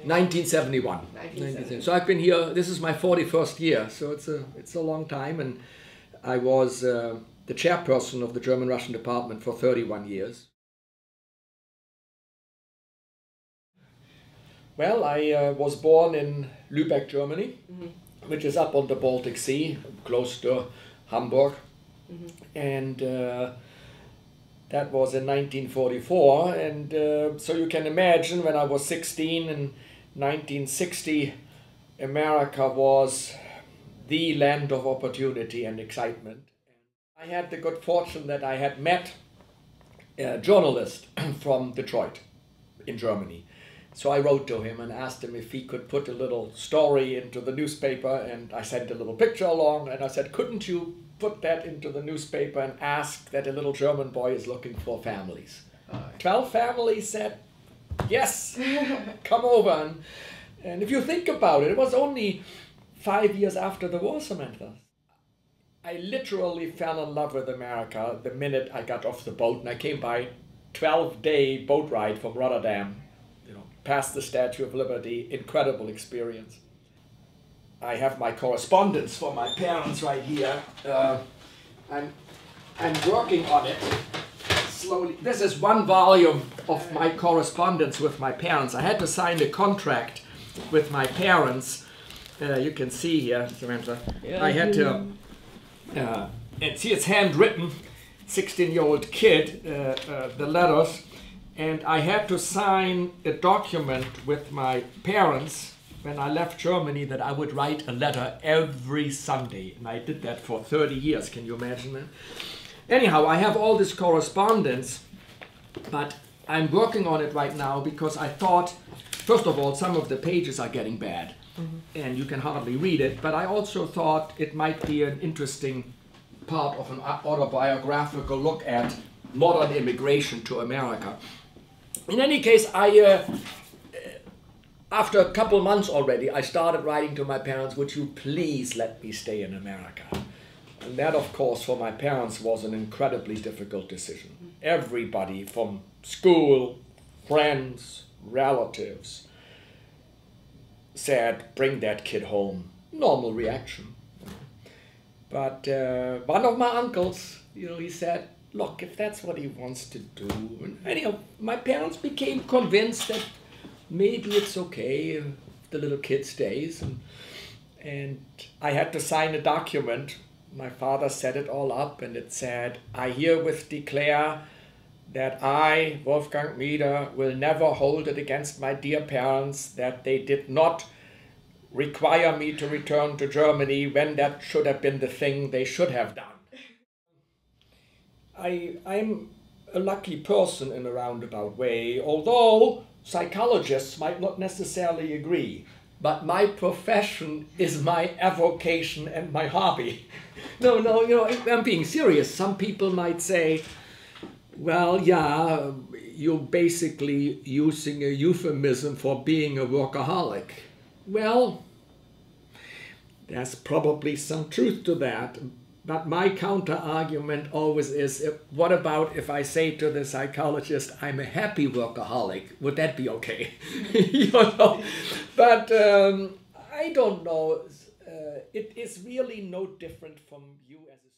1971. 1971. So I've been here, this is my 41st year, so it's a long time, and I was the chairperson of the German-Russian department for 31 years. Well, I was born in Lübeck, Germany, which is up on the Baltic Sea, close to Hamburg. And that was in 1944. And so you can imagine when I was 16 in 1960, America was the land of opportunity and excitement. I had the good fortune that I had met a journalist from Detroit in Germany. So I wrote to him and asked him if he could put a little story into the newspaper, and I sent a little picture along, and I said, couldn't you put that into the newspaper and ask that a little German boy is looking for families? 12 families said, yes, come over. And if you think about it, it was only 5 years after the war, Samantha. I literally fell in love with America the minute I got off the boat, and I came by 12-day boat ride from Rotterdam, past the Statue of Liberty. Incredible experience. I have my correspondence for my parents right here. I'm working on it slowly. This is one volume of my correspondence with my parents. I had to sign a contract with my parents. You can see here, Samantha. Yeah, I had to, and see it's handwritten, 16-year-old kid, the letters. And I had to sign a document with my parents when I left Germany that I would write a letter every Sunday. And I did that for 30 years. Can you imagine that? Anyhow, I have all this correspondence, but I'm working on it right now because I thought, first of all, some of the pages are getting bad and you can hardly read it. But I also thought it might be an interesting part of an autobiographical look at modern immigration to America. In any case, after a couple months already, I started writing to my parents, would you please let me stay in America? And that, of course, for my parents was an incredibly difficult decision. Everybody from school, friends, relatives said, bring that kid home. Normal reaction. But one of my uncles, he said, look, if that's what he wants to do. And anyhow, my parents became convinced that maybe it's okay if the little kid stays. And I had to sign a document. My father set it all up, and it said, I herewith declare that I, Wolfgang Mieder, will never hold it against my dear parents that they did not require me to return to Germany when that should have been the thing they should have done. I'm a lucky person in a roundabout way, although psychologists might not necessarily agree. But my profession is my avocation and my hobby. No, I'm being serious. Some people might say, well, yeah, you're basically using a euphemism for being a workaholic. Well, there's probably some truth to that. But my counter-argument always is, what about if I say to the psychologist, I'm a happy workaholic? Would that be okay? But I don't know. It is really no different from you as a